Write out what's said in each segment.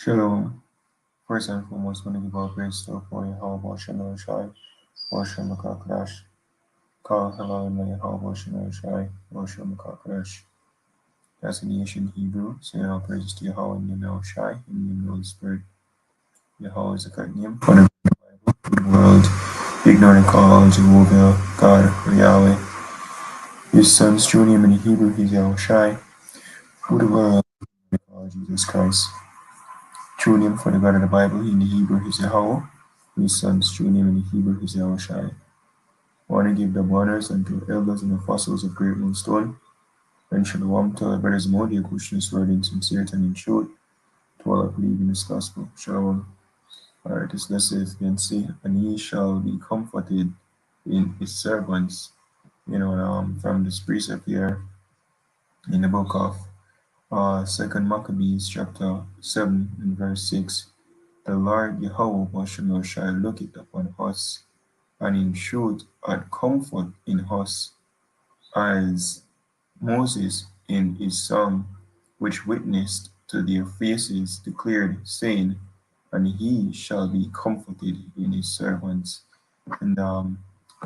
Shalom. First and foremost, want to give our praise to for Yahweh Shalom Shai, Washem Makakadash. Call hello in Yahweh Shalom Shai, Washem Makakadash. That's in the ancient Hebrew, saying all praises to Yahweh in the name of Shai, in the name of the Holy Spirit. Yahweh is a good name for the Bible, for the world, ignoring call Jehovah, God, or Yahweh. His son's true name in the Hebrew is Yahweh Shai, for the world, they call Jesus Christ. True name for the God of the Bible in the Hebrew is Yahweh. His son's true name in the Hebrew is Yahushai. I want to give the honors unto elders and apostles of Great Millstone, and shalom to our brothers and dear Christians word in sincerity and in truth, to all that believe in this gospel. Shalom. Alright, this lesson can say, and he shall be comforted in his servants. From this precept here in the book of Second Maccabees, chapter 7 and verse 6. The Lord Yahweh shall look it upon us, and in truth had comfort in us, as Moses in his psalm, which witnessed to their faces, declared, saying, and he shall be comforted in his servants. And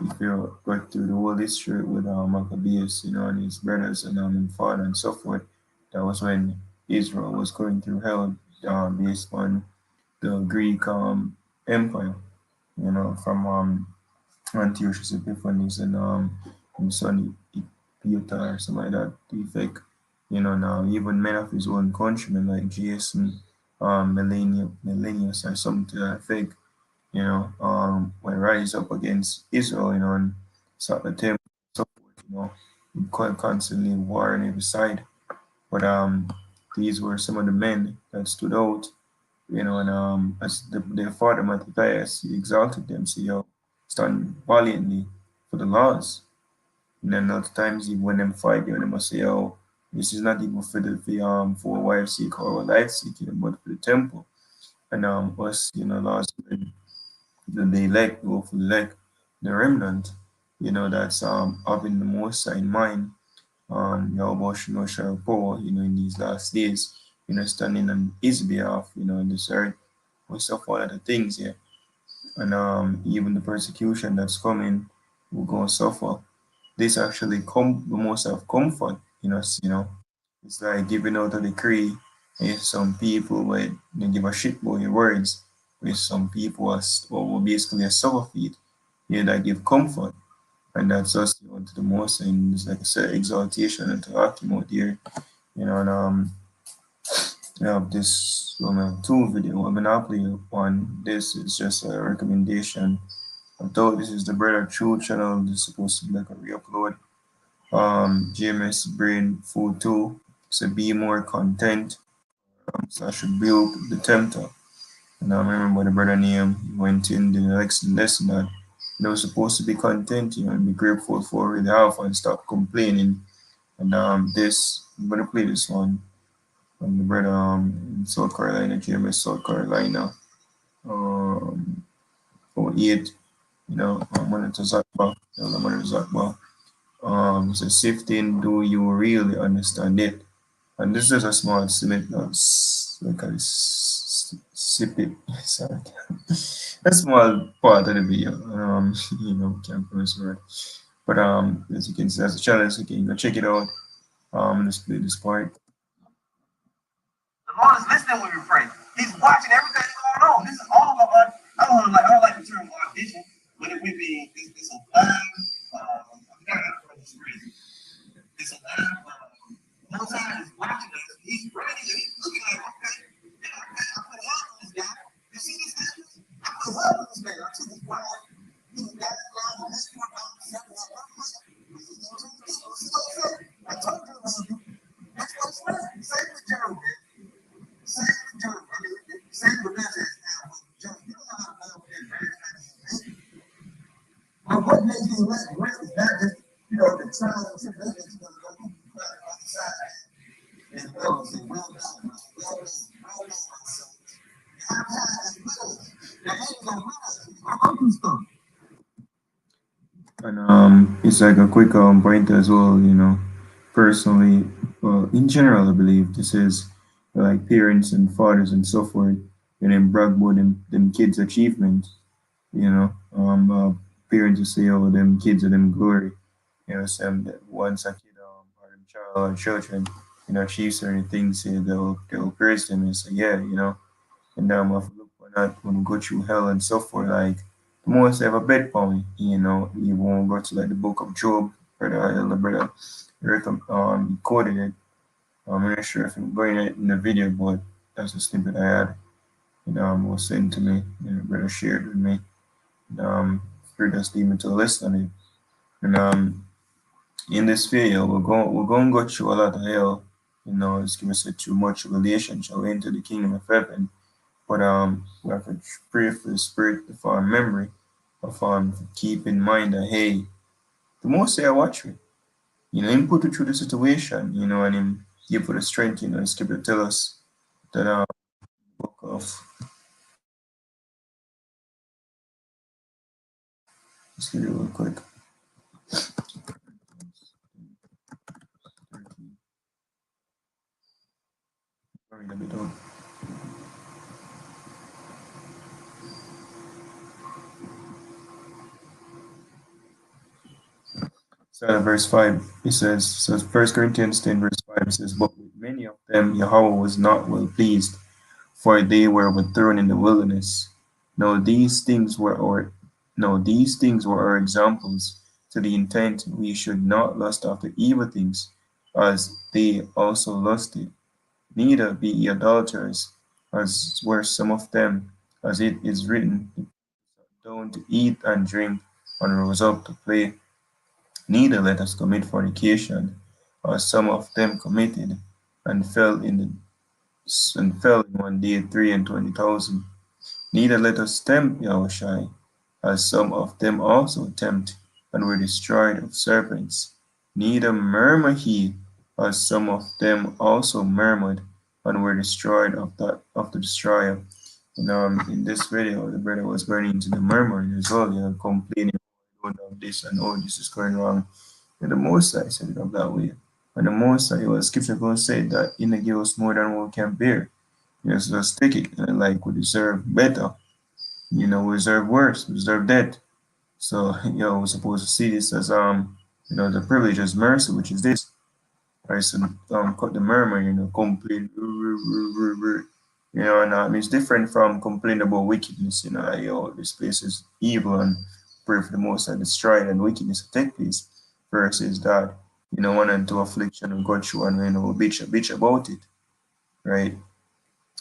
if you go through the whole history with Maccabeus, and his brothers and his father and so forth, that was when Israel was going through hell, based on the Greek empire, from Antiochus Epiphanes and his son Peter or something like that to effect. Now even men of his own countrymen like Jason, Millennius or something to that effect, when rise up against Israel, and sought the temple, so forth, quite constantly war on every side. But these were some of the men that stood out, and as their father Matthias, he exalted them, so stand valiantly for the laws. And then other times even when them fight, they must say, oh, this is not even for for a wife seek or a life seek, but for the temple. And us, laws the elect, hopefully elect, the remnant, that's having the most in mind, Yahweh shall power, in these last days, standing on his behalf, in this earth. We suffer all of the things here. And even the persecution that's coming, we're going to suffer. This actually we must have comfort in us, It's like giving out a decree. If some people would give a shit about your words, with some people are basically a suffer feed, that give comfort. And that's us, to the most, and it's like I said, exaltation and to talking out here, and I have this two video. I'm gonna play one. This is just a recommendation. Although this is the Brother True channel, this is supposed to be like a re-upload. GMS Brain Food 2. So be more content. Slash rebuke the tempter. And I remember the brother name went in the next lesson that was supposed to be content, and be grateful for what they have and stop complaining. And this I'm gonna play this one from the brother in South Carolina, GMS South Carolina. For 8, I'm on to Zakba, I'm on to Zakba. So sifting, do you really understand it? And this is a small snippet, like a snippet, sorry, a small part of the video. Can't pronounce the word. But as you can see, as a challenge, you can go check it out. Let's play this part. The Lord is listening when we pray. He's watching everything going on. This is all of our, I don't like the term audition, but it would be, it's a live, it's a live, most time he's watching us, he's ready, and he's looking like, okay, yeah, I put a hand on this guy. You see this happens? I put a hand on this man. I took his wife. He got it down on this one, down the second one. I told you about you. That's what's right. Save the journal, man. Save the journal. I mean, save the message. You don't know how to love that very thing. But what makes you less great is not just, the trials and tribulations you're going to go through on the side. And well done, well done, well done, my son. Our time is little. The angels are with us. We're going through stuff. And it's like a quick point as well, personally, well, in general, I believe this is like parents and fathers and so forth, and then brag about them kids' achievements, you know. Parents will say, oh, them kids are them glory. You know, some that once a kid or them child or children, you know, achieve certain things, they'll praise them and say, yeah, you know, and if you look for that when you go through hell and so forth, like the most ever bet for me, you know, you won't go to like the book of Job, brother elder brother Eric he quoted it. I'm not sure if I'm going it in the video, but that's a snippet I had. And was sent to me, you know, brother shared with me. And for just even to listen on it. And in this video we're going to go through a lot of hell, you know, it's gonna say too much tribulation shall enter the kingdom of heaven. But we have to pray for the spirit of our memory of keep in mind that hey, the more say I watch it, you know, him put you through the situation, you know, and him give you the strength, you know, his scripture tell us that book of let's read it real quick. Read a bit out. So verse 5, it says, so 1 Corinthians 10, verse 5 it says, but with many of them Yahweh was not well pleased, for they were overthrown in the wilderness. Now these things were our now these things were our examples, to the intent we should not lust after evil things, as they also lusted. Neither be ye idolaters, as were some of them, as it is written, don't eat and drink and rose up to play. Neither let us commit fornication, as some of them committed, and fell in the and fell in one day 320,000. Neither let us tempt Yahushai, as some of them also tempt, and were destroyed of serpents. Neither murmur he, as some of them also murmured, and were destroyed of the destroyer. And in this video, the brother was going into the murmuring as well, you know, complaining about this and oh, this is going wrong. And the Most High set it up that way. And the Most High, well, Scripture going to say that in the give us more than we can bear. You know, so just take it. Like we deserve better. You know, we deserve worse. We deserve death. So, you know, we're supposed to see this as you know, the privilege as mercy, which is this. Right? So cut the murmur, you know, complain, you know, and it's different from complaining about wickedness, you know, like, yo, this place is evil and pray for the most and destroy it and wickedness to take place versus that, you know, one and two affliction and go through and you know bitch about it, right?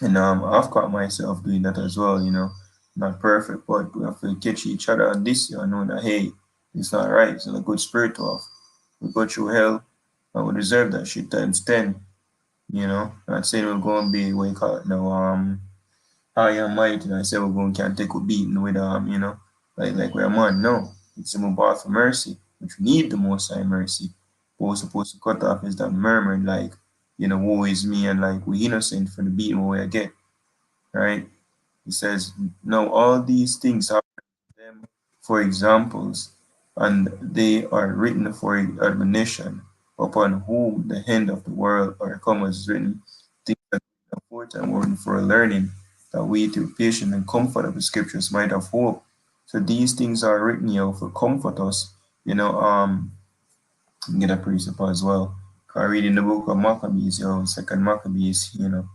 And I've caught myself doing that as well, you know. Not perfect, but we have to catch each other on this year and know that hey, it's not right, it's not a good spirit to have. We go through hell and we deserve that shit times 10, you know. Not saying we're gonna be what you call it now, high and mighty, and I say we're going can't take a beating with you know, like we're a man. No. It's a bar for mercy, which we need the most high mercy. What we're supposed to cut off is that murmuring like, you know, woe is me and like we innocent for the beating we get, right? He says, no, all these things are them for examples, and they are written for admonition, upon whom the end of the world are come as written, things that are aforetime written for learning, that we through patience and comfort of the scriptures might have hope. So these things are written here for comfort us, you know, get a precept as well. I read in the book of Maccabees, you know, second Maccabees, you know,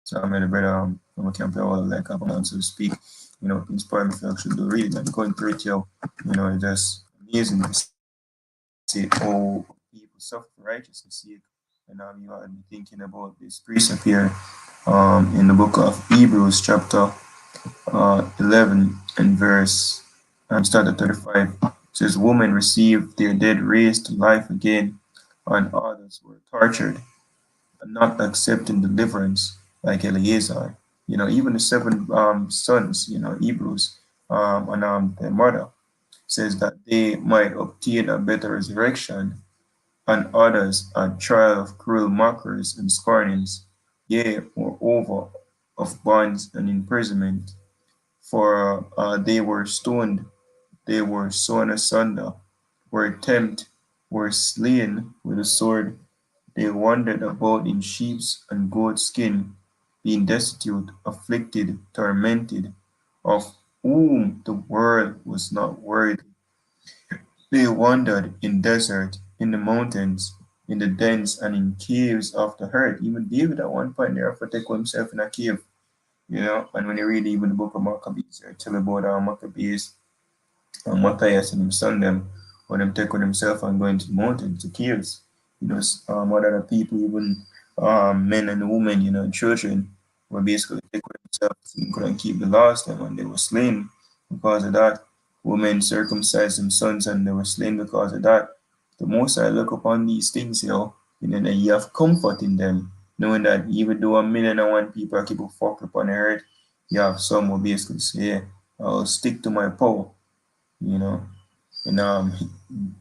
so I made a better from a campaign all like about so to speak, you know, inspire me to actually do reading and going through it, you know, it's just amazing to see how people suffer for righteousness sake. And you had me thinking about this precept here in the book of Hebrews chapter 11 and verse start at 35. It says, women received their dead raised to life again, and others were tortured not accepting deliverance like Eleazar. You know, even the seven sons, you know, Hebrews, and their mother says that they might obtain a better resurrection, and others a trial of cruel mockers and scornings, yea, moreover, of bonds and imprisonment. For they were stoned, they were sawn asunder, were tempted, were slain with a sword, They wandered about in sheep's and goat's skin, being destitute, afflicted, tormented, of whom the world was not worthy. They wandered in desert, in the mountains, in the dens, and in caves of the earth. Even David at one point there protect himself in a cave, you know. And when you read even the book of Maccabees, they tell about Maccabees and Matthias and his son them when them take on himself and going to the mountains, to caves. You know, other people, even men and women, you know, and children were basically take on themselves and couldn't keep the laws them and they were slain because of that. Women circumcised them sons and they were slain because of that. The most I look upon these things, you know, that you have comfort in them, knowing that even though 1,000,001 people are keep fucked up on the earth, you have some who basically say, yeah, I'll stick to my power, you know. And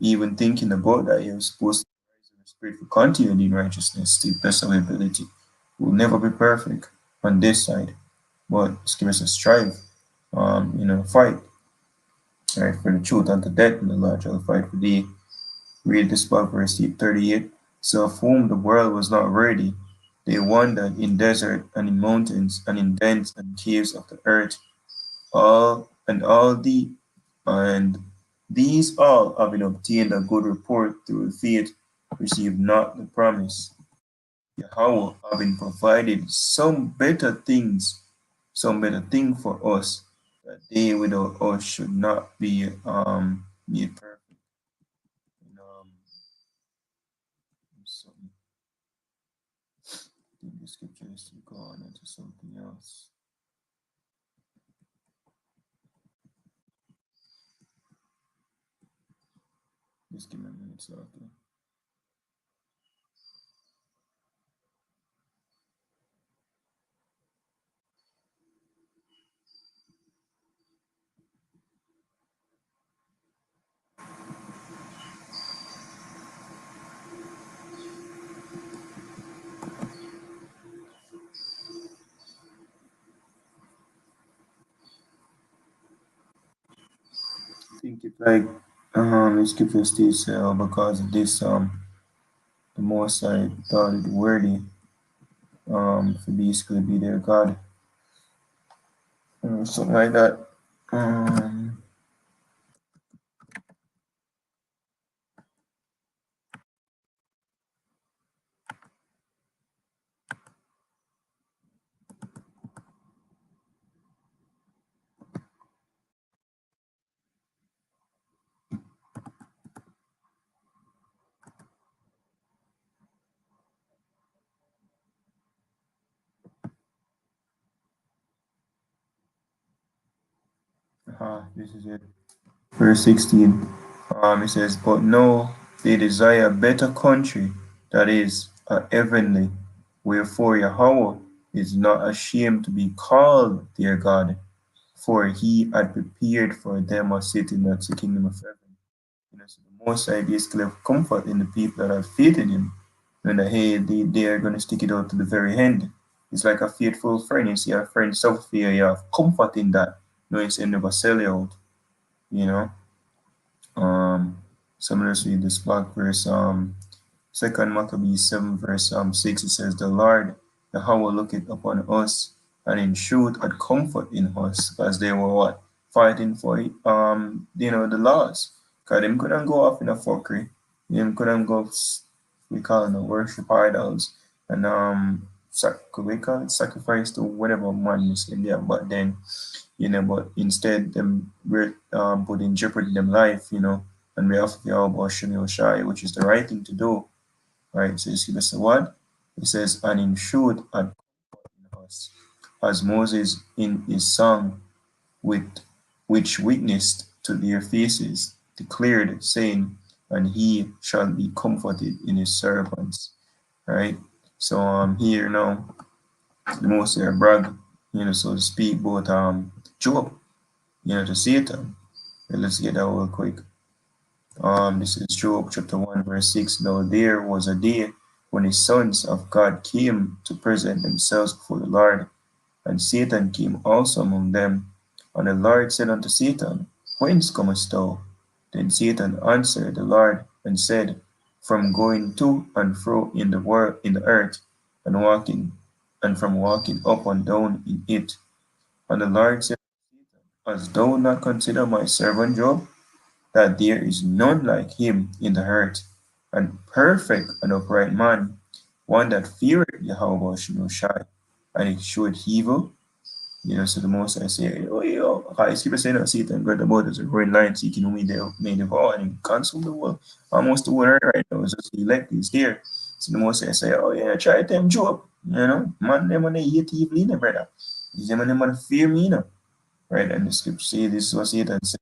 even thinking about that, you're supposed to rise in the spirit for continued in righteousness to the best of our ability. We'll never be perfect on this side, but just give us a strive, you know, fight, right, for the truth unto death, and the Lord shall fight for thee. Read this part, verse 38. So of whom the world was not worthy, they wandered in desert and in mountains and in dens and caves of the earth, all and these all having obtained a good report through faith received not the promise. Yahweh having provided some better thing for us, that they without us should not be made perfect. And, so I think the scripture is to go on into something else. Just give me a minute, so okay. I think it's like the scripture states because of this the most I thought it worthy for basically be their God, something like that. Um, this is it. Verse 16. It says, but no, they desire a better country, that is, a heavenly. Wherefore Yahweh is not ashamed to be called their God, for he had prepared for them a city that's the kingdom of heaven. You know, so the most I basically have comfort in the people that have faith in him. And that hey, they are gonna stick it out to the very end. It's like a faithful friend. You see a friend suffer fear, you have comfort in that. No, it's never sell you out, you know. Some of us read this block verse Second Maccabees 7 verse 6. It says, the Lord Yahweh looketh upon us and in truth had comfort in us, because they were what? Fighting for you know, the laws. Because them couldn't go off in a fuckery. Them couldn't go, we call it, worship idols and we call it sacrifice to whatever man is in there. But then, you know, but instead them were put in jeopardy them life, you know, on behalf of Yahweh Shem Yoshai, which is the right thing to do. Right? So you see this what? It says, and in truth and in us, as Moses in his song with which witnessed to their faces, declared, saying, and he shall be comforted in his servants. Right? So here now the most brag, you know, so to speak, about Job, you know, to Satan. Let's get that real quick. This is Job chapter 1, verse 6. Now there was a day when the sons of God came to present themselves before the Lord, and Satan came also among them. And the Lord said unto Satan, whence comest thou? Then Satan answered the Lord and said, from going to and fro in the world in the earth, and walking and from walking up and down in it. And the Lord said, Hast thou not considered my servant Job, that there is none like him in the earth, and perfect and upright man, one that feareth Yahweh Shai, and it showed evil. So the most I say, oh, I see the saying, see it and read about as a growing lion seeking whom they may devour and cancel the world. Almost the world right now is just elect is there. So the most I say, oh yeah, try them Job. Man, them when they hate evil, brother. Is them when they fear me, right? And the scripture say this was Satan said.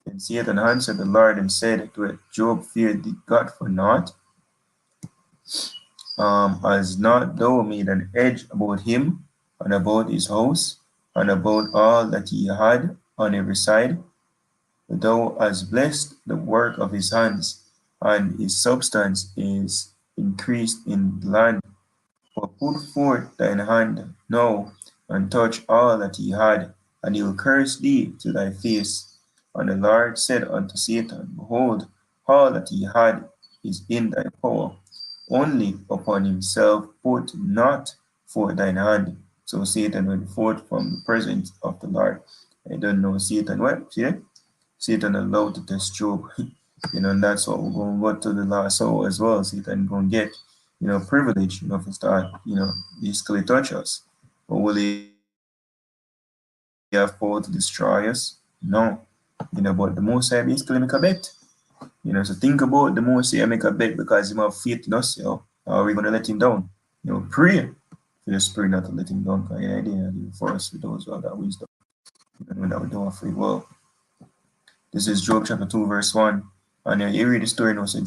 And Satan answered the Lord and said to it, Job feared God for naught, has not thou made an edge about him and about his house and about all that he had on every side? Thou hast blessed the work of his hands, and his substance is increased in the land. But put forth thine hand now, and touch all that he had, and he will curse thee to thy face. And the Lord said unto Satan, Behold, all that he had is in thy power, only upon himself put not forth thine hand. So Satan went forth from the presence of the Lord. I don't know Satan. What? See? Satan allowed to test Job. And that's what we're going to go to the last hour as well. Satan going to get, privilege, if he start, basically touch us. But will he have power to destroy us? No. But the most I basically make a bet. So think about the most I make a bet because he have faith in us, Are we going to let him down? Pray for the spirit not to let him down. Because idea for us with those who have that wisdom. That we don't have free will. This is Job chapter 2, verse 1. And you read the story now, so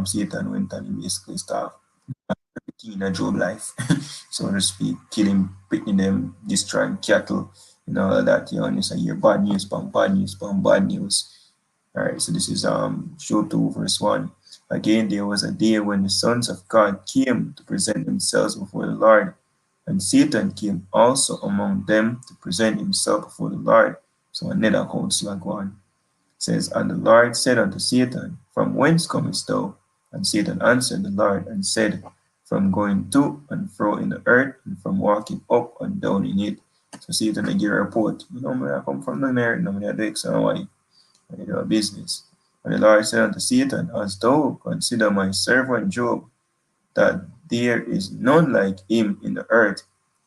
Satan went and he basically starved everything in Job life, so to speak, killing, picking them, destroying cattle, all that. And you hear bad news, bad news, bad news. All right, so this is Job 2, verse 1. Again, there was a day when the sons of God came to present themselves before the Lord, and Satan came also among them to present himself before the Lord. So another counselor going says, And the Lord said unto Satan, From whence comest thou? And Satan answered the Lord and said, From going to and fro in the earth, and from walking up and down in it. So Satan gave a report. I come from the earth, I do X and Y. I do a business. And the Lord said unto Satan, As thou consider my servant Job, that there is none like him in the earth,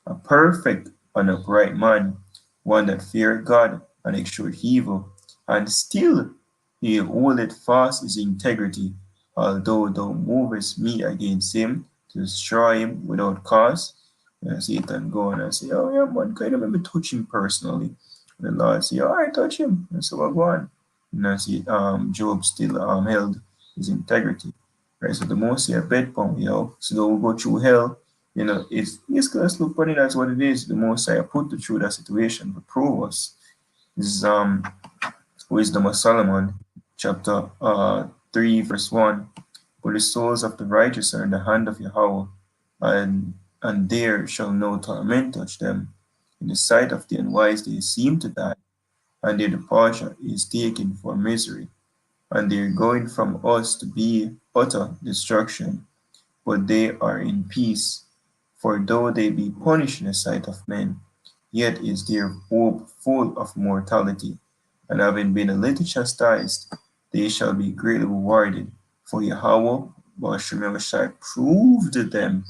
a perfect and upright man, one that feareth God and escheweth evil, and still he holdeth fast his integrity, although thou movest me against him to destroy him without cause. And Satan go on and say, Oh yeah, man, can you let me touch him personally? And the Lord say, All right, touch him. And so I go on. And I see Job still held his integrity. Right, so the more say a bed pump, so they will go through hell, it's basically let's look at it as what it is. The more say I put through that situation to prove us. This is Wisdom of Solomon, chapter 3, verse 1. For the souls of the righteous are in the hand of Yahweh, and there shall no torment touch them. In the sight of the unwise they seem to die, and their departure is taken for misery, and their going from us to be utter destruction. But they are in peace, for though they be punished in the sight of men, yet is their hope full of mortality. And having been a little chastised, they shall be greatly rewarded. For Yahweh Bashar proved them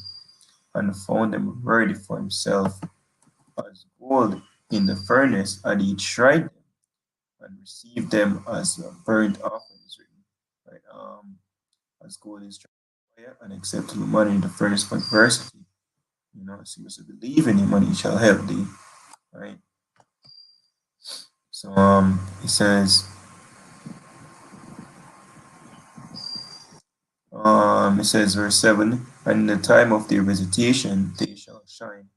and found them worthy for himself. As gold in the furnace, and he tried them and received them as a burnt offering is written. Right? As gold is tried by fire and acceptable money in the furnace for adversity. So you must believe in him and he shall help thee. Right? So it says verse 7, and in the time of their visitation they shall shine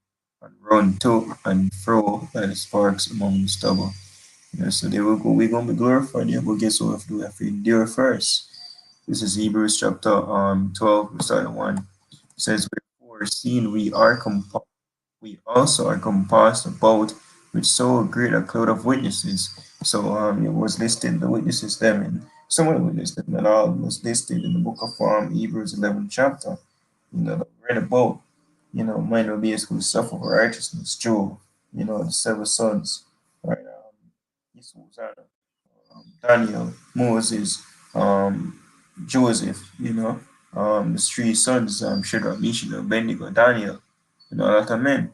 and run to and fro like sparks among the stubble. So they will go, we're gonna be glorified, but guess what we have to endure first. This is Hebrews chapter 12, verse 1. It says, Wherefore, seeing we also are compassed about with so great a cloud of witnesses. So it was listed the witnesses them Some of the witnesses that all was listed in the book of Hebrews 11 chapter, that we read about, men will basically suffer for righteousness, Job, the seven sons, right? Susanna, Daniel, Moses, um, Joseph, the three sons, Shadrach, Meshach, and Abednego, Daniel, a lot of men,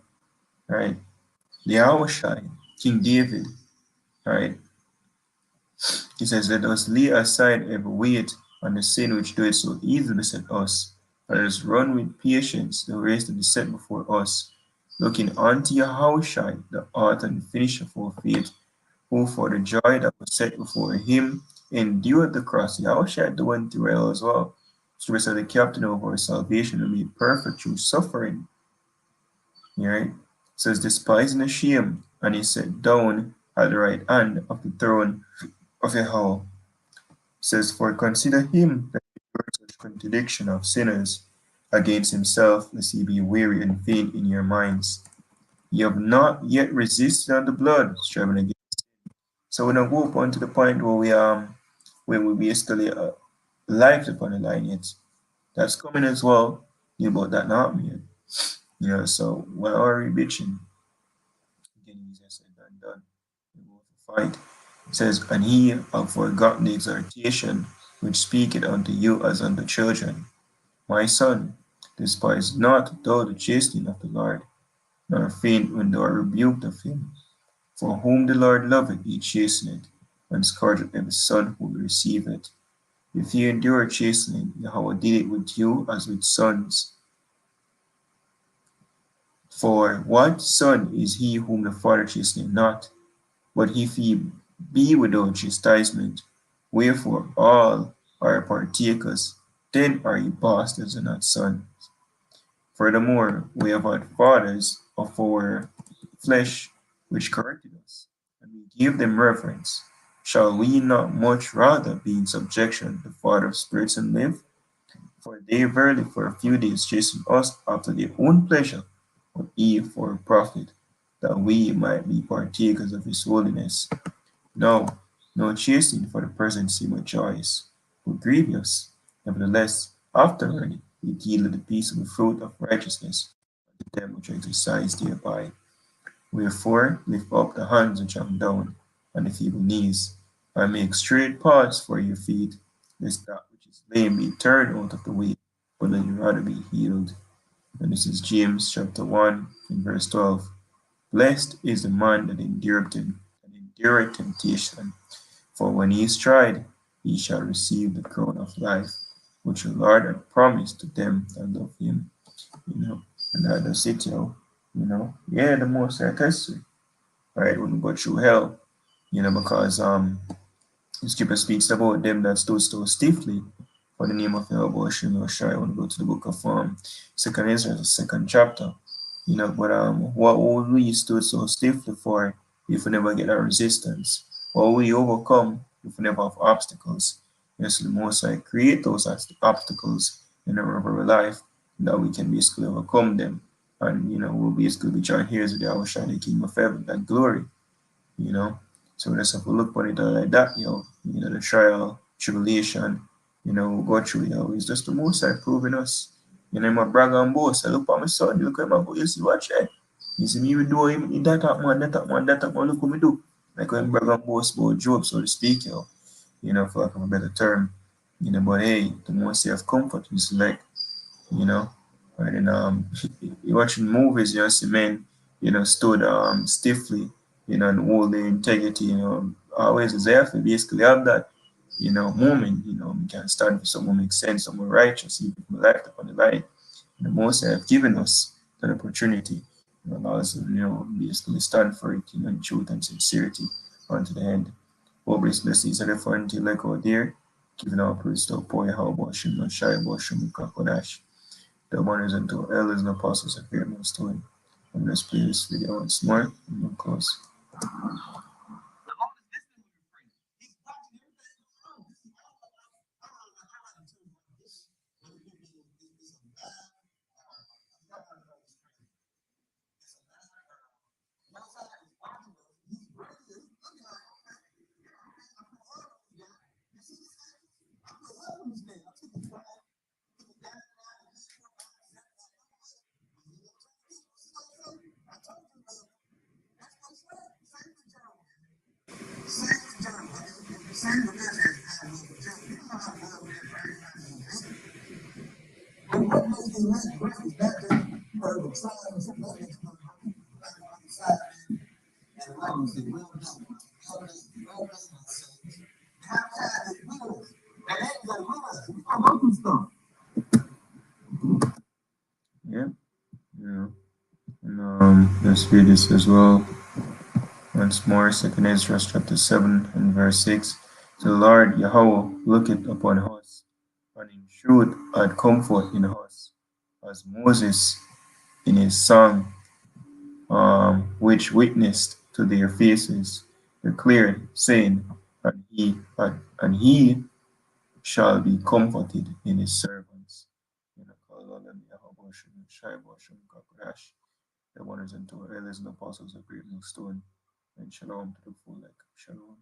right? The Awashai, King David, right? He says, let us lay aside every weight and the sin which doeth so easily beset us. Let us run with patience the race that is set before us, looking unto Yahushua, the author and finisher of our faith, who for the joy that was set before him endured the cross. Yahushua the one to rail as well. So we said the captain of our salvation and made perfect through suffering. Right? It says, despising the shame, and he sat down at the right hand of the throne of Yahweh. Says, for consider him that endures such contradiction of sinners against himself, lest ye be weary and faint in your minds. Ye have not yet resisted unto blood, striving against. So we don't go up on to the point where we basically life upon the line yet. That's coming as well. You about that not me. So what are we bitching? Again, easier said than done. We go to fight. It says, and he have forgotten the exhortation which speaketh unto you as unto children. My son, despise not thou the chastening of the Lord, nor faint when thou art rebuked of him. For whom the Lord loveth, he chasteneth, and scourgeth every son who will receive it. If ye endure chastening, Yahweh did it with you as with sons. For what son is he whom the Father chasteneth not? But if ye be without chastisement, wherefore all are partakers, then are ye bastards and not sons. Furthermore, we have had fathers of our flesh which corrected us, and we give them reverence. Shall we not much rather be in subjection to the Father of spirits and live? For they verily for a few days chastened us after their own pleasure, but he for a profit, that we might be partakers of his holiness. No, no chastening for the present seemeth joyous, but grievous. Nevertheless, afterward it yielded the peaceable fruit of righteousness unto them which are exercised thereby. Wherefore lift up the hands which hang down, and the feeble knees, and make straight paths for your feet, lest that which is lame be turned out of the way, but let you rather be healed. And this is James chapter 1 and verse 12. Blessed is the man that endureth temptation, for when he is tried, he shall receive the crown of life, which the Lord hath promised to them that love him. You know, and that does it, Yeah, the most tests you, right? When we go through hell, because the scripture speaks about them that stood so stiffly for the name of Yahweh Hashem Yoshai. I want to go to the book of Second Israel, the second chapter. But what would we stood so stiffly for if we never get that resistance? What will we overcome if we never have obstacles? Yes, the Most High create those obstacles in our life that we can basically overcome them. And we'll basically be joined here with the Yahweh the King of Heaven, that glory, you know. So let's have a look on it like that, the trial, tribulation, we go through, it's just the Most High proving us. My brag and boast. I look at my son, look at my boy, you see what check. You see me do him that up man, that up man, that up man, look what me do. Like when brag and boast about Job, so to speak, for lack of a better term. But hey, the Most High of comfort is like, you know. Right, and you watching movies, you see men, stood stiffly, and hold their integrity, always is there to basically have that, moment, we can stand for someone make sense, someone righteous, even life upon the line. And the most have given us that opportunity, allow us to, basically stand for it, in truth and sincerity unto the end. All these blessings are there for until like out there, giving our praise to Poya, how about Shim, no shy about Shim, Kakodash. The wonders and to elders and apostles of great most holy. And let's play this video once more and we'll close. Same religion and with the Jews. You know how love is very much. But what makes them make great is that they, the tribes of that makes them like side and love say, well done, well done, my sons. How time is good. And then you go, we gonna go through stuff. Yeah, yeah. And let's read this as well. Once more, Second Ezra chapter 7 and verse 6. The Lord Yahweh looketh upon us, and in truth had comfort in us, as Moses in his song, which witnessed to their faces, declared, saying, and he shall be comforted in his servants. The wonders and two elders and apostles of great millstone, and shalom to the full like shalom.